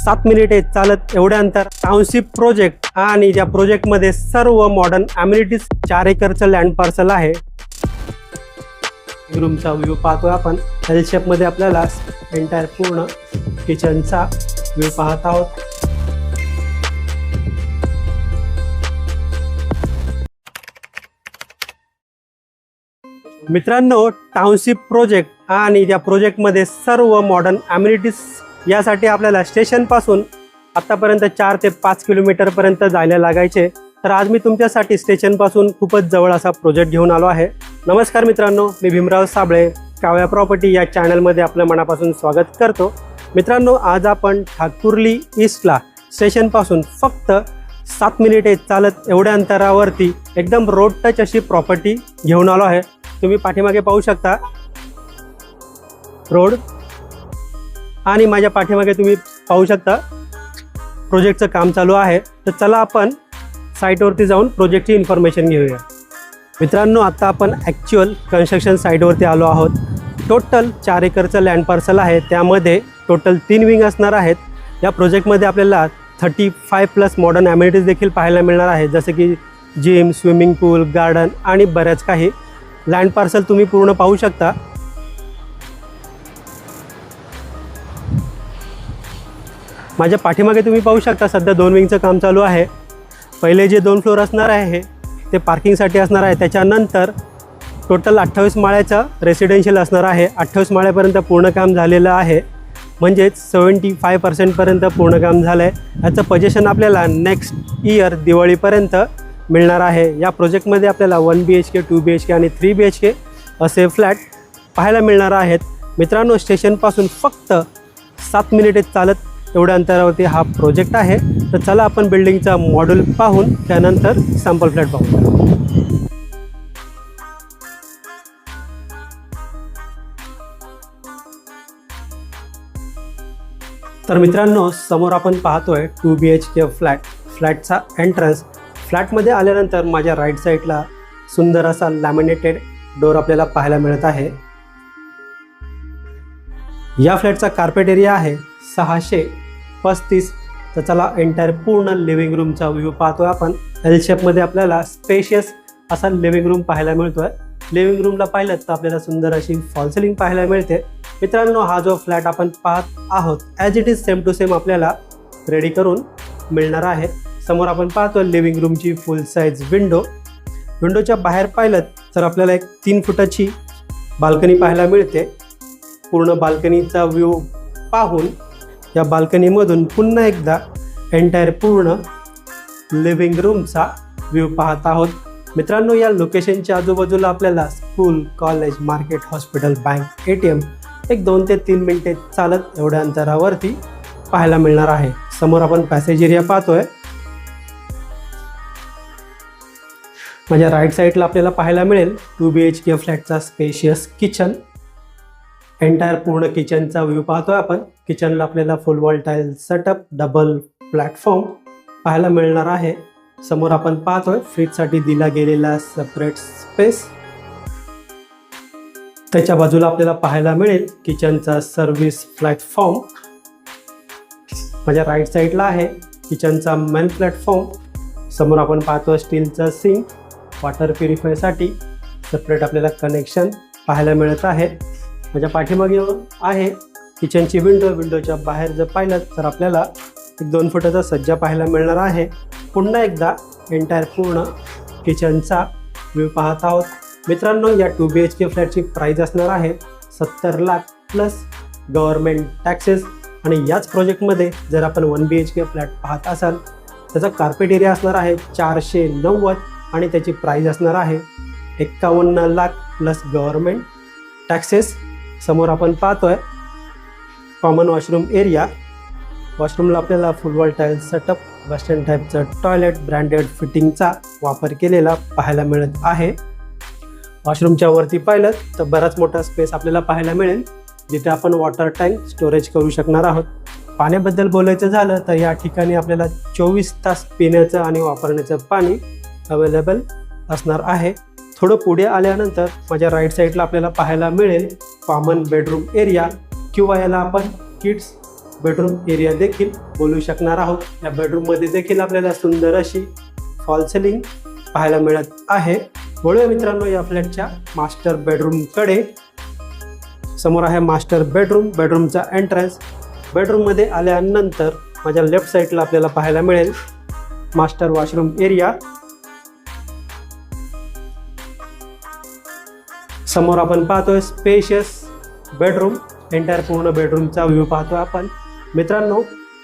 7 मिनिटे चालत एवढ्या अंतर टाउनशिप प्रोजेक्ट आणि ज्या प्रोजेक्टमध्ये सर्व मॉडर्न अम्युनिटीज 4 एकरचं लँड पार्सल आहे. रूमचा व्ह्यू पाहतोय आपण. एल शेपमध्ये आपल्याला एंटायर पूर्ण किचनचा व्ह्यू पाहत आहोत. मित्रांनो, टाउनशिप प्रोजेक्ट आणि त्या प्रोजेक्टमध्ये सर्व मॉडर्न अम्युनिटीज यासाठी आपल्याला स्टेशनपासून आत्तापर्यंत 4 ते 5 किलोमीटरपर्यंत जायला लागायचे. तर आज मी तुमच्यासाठी स्टेशनपासून खूपच जवळ असा प्रोजेक्ट घेऊन आलो आहे. नमस्कार मित्रांनो, मी भीमराव साबळे, काव्या प्रॉपर्टी या चॅनलमध्ये आपलं मनापासून स्वागत करतो. मित्रांनो, आज आपण ठाकुर्ली ईस्टला स्टेशनपासून फक्त 7 मिनिटे चालत एवढ्या अंतरावरती एकदम रोड टच अशी प्रॉपर्टी घेऊन आलो आहे. तुम्ही पाठीमागे पाहू शकता रोड आणि माझ्या पाठीमागे तुम्ही पाहू शकता प्रोजेक्टचं काम चालू आहे. तर चला आपण साईटवरती जाऊन प्रोजेक्टची इन्फॉर्मेशन घेऊया. मित्रांनो, आता आपण ॲक्च्युअल कन्स्ट्रक्शन साईटवरती आलो आहोत. टोटल 4 एकरचं लँड पार्सल आहे. त्यामध्ये टोटल 3 विंग असणार आहेत. या प्रोजेक्टमध्ये आपल्याला 35+ मॉडर्न ॲम्युनिटीज देखील पाहायला मिळणार आहे, जसे की जिम, स्विमिंग पूल, गार्डन आणि बऱ्याच काही. लँड पार्सल तुम्ही पूर्ण पाहू शकता. माझ्या पाठीमागे तुम्ही पाहू शकता सध्या 2 विंगचं काम चालू आहे. पहिले जे 2 फ्लोअर असणार आहे ते पार्किंगसाठी असणार आहे. त्याच्यानंतर टोटल 28 माळ्याचं रेसिडेन्शियल असणार आहे. 28 माळ्यापर्यंत पूर्ण काम झालेलं आहे, म्हणजेच 75% पूर्ण काम झालं आहे. याचं पोझिशन आपल्याला नेक्स्ट इयर दिवाळीपर्यंत मिळणार आहे. या प्रोजेक्टमध्ये आपल्याला 1 BHK, 2 BHK आणि 3 BHK असे फ्लॅट पाहायला मिळणार आहेत. मित्रांनो, स्टेशनपासून फक्त 7 मिनिटे चालत एवढ्या अंतरावरती हा प्रोजेक्ट आहे. तर चला आपण बिल्डिंगचा मॉड्यूल पाहून त्यानंतर सॅम्पल फ्लॅट पाहू. तर मित्रांनो, समोर आपण पाहतोय 2 BHK फ्लॅटचा एंट्रन्स. फ्लॅटमध्ये आल्यानंतर माझ्या राईट साईडला सुंदर असा लॅमिनेटेड डोर आपल्याला पाहायला मिळत आहे. या फ्लॅटचा कार्पेट एरिया आहे 635. तर चला एंटायर पूर्ण लिव्हिंग रूमचा व्ह्यू पाहतोय आपण. एल शेपमध्ये आपल्याला स्पेशियस असा लिव्हिंग रूम पाहायला मिळतोय. लिव्हिंग रूमला पाहिलं तर आपल्याला सुंदर अशी फॉल सिलिंग पाहायला मिळते. मित्रांनो, हा जो फ्लॅट आपण पाहत आहोत as it is same to same आपल्याला रेडी करून मिळणार आहे. समोर आपण पाहतो लिव्हिंग रूमची फुल साईज विंडोच्या बाहेर पाहिलं तर आपल्याला एक 3 फुटाची बाल्कनी पाहायला मिळते. पूर्ण बाल्कनीचा व्ह्यू पाहून या बाल्कनीमधून पुन्हा एकदा एंटायर पूर्ण लिव्हिंग रूमचा व्ह्यू पाहत आहोत. मित्रांनो, या लोकेशनच्या आजूबाजूला आपल्याला school, college, market, hospital, bank, ATM एक 2 ते 3 मिनिटे चालत एवढ्या अंतरावरती पाहायला मिळणार आहे. समोर आपण पॅसेज एरिया पाहतोय. माझ्या राईट साईडला आपल्याला पाहायला मिळेल 2 BHK फ्लॅटचा स्पेशियस किचन. एंटायर पूर्ण किचनचा व्ह्यू पाहतोय आपण. किचनला आपल्याला full wall tile setup, double platform पाहायला मिळणार आहे. समोर आपण पाहतोय फ्रीजसाठी दिला गेलेला सेपरेट स्पेस. त्याच्या बाजूला आपल्याला पाहायला मिळेल किचनचा सर्व्हिस प्लॅटफॉर्म. माझ्या राईट साईडला आहे किचनचा मेन प्लॅटफॉर्म. समोर आपण पाहतोय स्टीलचा सिंक, वॉटर प्युरिफायसाठी सेपरेट आपल्याला कनेक्शन पाहायला मिळत आहे. माझ्या पाठीमागे आहे किचनची विंडोच्या बाहेर जर पाहिलं तर आपल्याला एक 2 फुटाचा सज्जा पाहायला मिळणार आहे. पुन्हा एकदा एंटायर पूर्ण किचनचा व्ह्यू पाहत आहोत. मित्रांनो, या 2 BHK फ्लॅटची प्राईस असणार आहे 70 लाख प्लस गव्हर्नमेंट टॅक्सेस. आणि याच प्रोजेक्टमध्ये जर आपण 1 BHK फ्लॅट पाहत असाल त्याचा कार्पेट एरिया असणार आहे 490 आणि त्याची प्राईस असणार आहे 51 लाख प्लस गव्हर्नमेंट टॅक्सेस. समोर आपण पाहतोय कॉमन वॉशरूम एरिया. वॉशरूमला आपल्याला full wall tile setup, western टाईपचं टॉयलेट, ब्रँडेड फिटिंगचा वापर केलेला पाहायला मिळत आहे. वॉशरूमच्या वरती पाहिलं तर बराच मोठा स्पेस आपल्याला पाहायला मिळेल, जिथे आपण वॉटर टँक स्टोरेज करू शकणार आहोत. पाण्याबद्दल बोलायचं झालं तर या ठिकाणी आपल्याला 24 तास पिण्याचं आणि वापरण्याचं पाणी अवेलेबल असणार आहे. थोडं पुढे आल्यानंतर माझ्या राईट साईडला आपल्याला पाहायला मिळेल कॉमन बेडरूम एरिया, किंवा याला आपण किड्स बेडरूम एरिया देखील बोलू शकणार आहोत। या बेडरूममध्ये देखील आपल्याला सुंदर अशी फॉल सिलिंग पाहायला मिळत आहे। वळूया मित्रांनो या फ्लॅटच्या मास्टर बेडरूमकडे। समोर आहे मास्टर बेडरूम, बेडरूमचा एंट्रन्स। बेडरूममध्ये आल्यानंतर माझ्या लेफ्ट साईडला आपल्याला पाहायला मिळेल मास्टर वॉशरूम एरिया। समोर आपण पाहतोय स्पेशियस बेडरूम, एंटायर पूर्ण बेडरूमचा व्ह्यू पाहतोय आपण। मित्रांनो,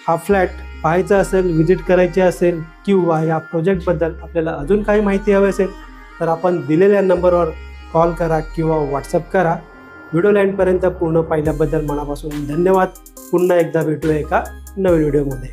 हा फ्लॅट पाहायचा असेल, व्हिजिट करायची असेल किंवा या प्रोजेक्टबद्दल आपल्याला अजून काही माहिती हवी असेल तर आपण दिलेल्या नंबरवर कॉल करा किंवा व्हॉट्सअप करा। व्हिडिओ लाईनपर्यंत पूर्ण पाहिल्याबद्दल मनापासून धन्यवाद। पुन्हा एकदा भेटूया एका नवीन व्हिडिओमध्ये।